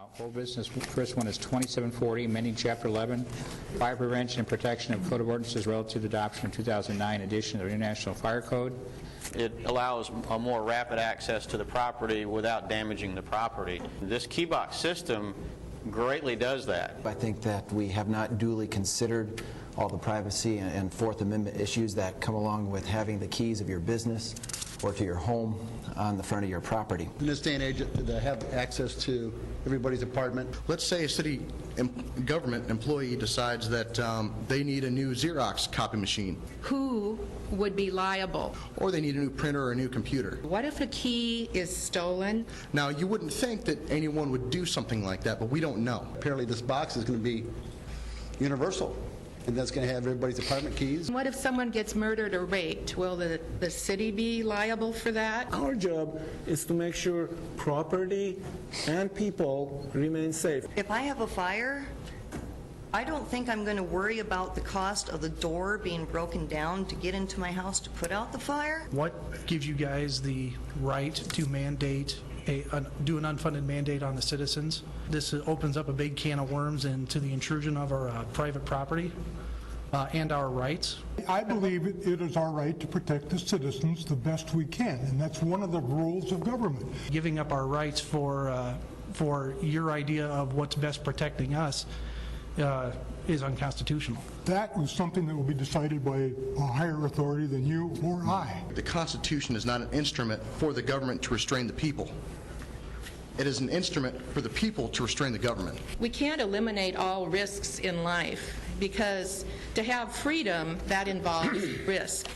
Whole business, first one is 2740, amending Chapter 11, Fire Prevention and Protection of Code of Ordinances relative to the adoption of 2009 edition of the International Fire Code. It allows a more rapid access to the property without damaging the property. This key box system greatly does that. I think that we have not duly considered all the privacy and Fourth Amendment issues that come along with having the keys of your business or to your home on the front of your property. In this day and age, to have access to everybody's apartment. Let's say a city government employee decides that they need a new Xerox copy machine. Who would be liable? Or they need a new printer or a new computer. What if a key is stolen? Now, you wouldn't think that anyone would do something like that, but we don't know. Apparently this box is going to be universal, and that's going to have everybody's apartment keys. What if someone gets murdered or raped? Will the city be liable for that? Our job is to make sure property and people remain safe. If I have a fire, I don't think I'm going to worry about the cost of the door being broken down to get into my house to put out the fire. What gives you guys the right to mandate, do an unfunded mandate on the citizens? This opens up a big can of worms into the intrusion of our private property and our rights. I believe it is our right to protect the citizens the best we can, and that's one of the rules of government. Giving up our rights for your idea of what's best protecting us is unconstitutional. That was something that will be decided by a higher authority than you or I. The Constitution is not an instrument for the government to restrain the people. It is an instrument for the people to restrain the government. We can't eliminate all risks in life because to have freedom, that involves risk.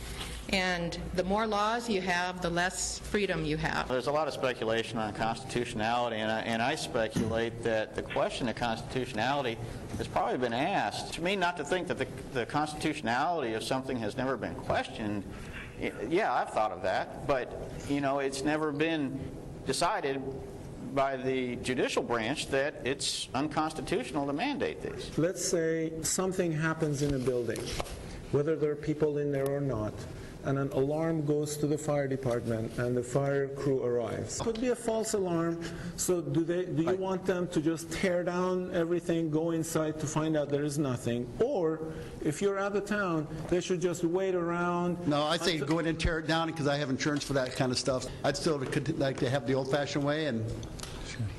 And the more laws you have, the less freedom you have. There's a lot of speculation on constitutionality, and I speculate that the question of constitutionality has probably been asked. To me, not to think that the constitutionality of something has never been questioned, yeah, I've thought of that, but, you know, it's never been decided by the judicial branch that it's unconstitutional to mandate these. Let's say something happens in a building, whether there are people in there or not, and an alarm goes to the fire department and the fire crew arrives. It could be a false alarm, so do you want them to just tear down everything, go inside to find out there is nothing? Or if you're out of town, they should just wait around. No, I say go in and tear it down because I have insurance for that kind of stuff. I'd still like to have the old-fashioned way and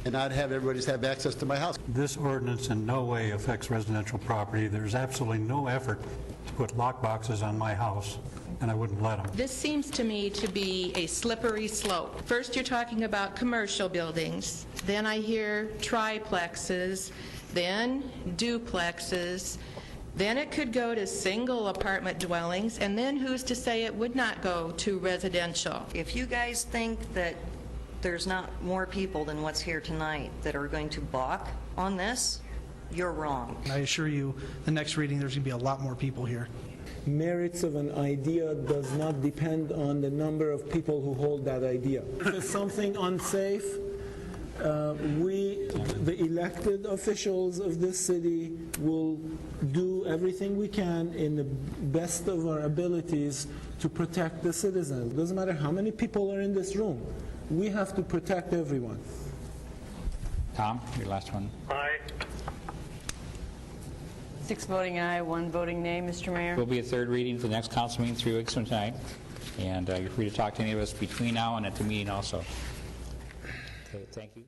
not have everybody have access to my house. This ordinance in no way affects residential property. There's absolutely no effort to put lock boxes on my house, and I wouldn't let them. This seems to me to be a slippery slope. First you're talking about commercial buildings, then I hear triplexes, then duplexes, then it could go to single apartment dwellings, and then who's to say it would not go to residential? If you guys think that there's not more people than what's here tonight that are going to balk on this, you're wrong. I assure you, the next reading there's going to be a lot more people here. Merits of an idea does not depend on the number of people who hold that idea. If it's something unsafe, we, the elected officials of this city, will do everything we can in the best of our abilities to protect the citizens. It doesn't matter how many people are in this room. We have to protect everyone. Tom, your last one. Aye. 6 voting aye, 1 voting nay, Mr. Mayor. Will be a third reading for the next council meeting 3 weeks from tonight, and you're free to talk to any of us between now and at the meeting also. Okay, thank you.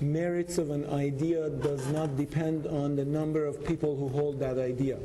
Merits of an idea does not depend on the number of people who hold that idea.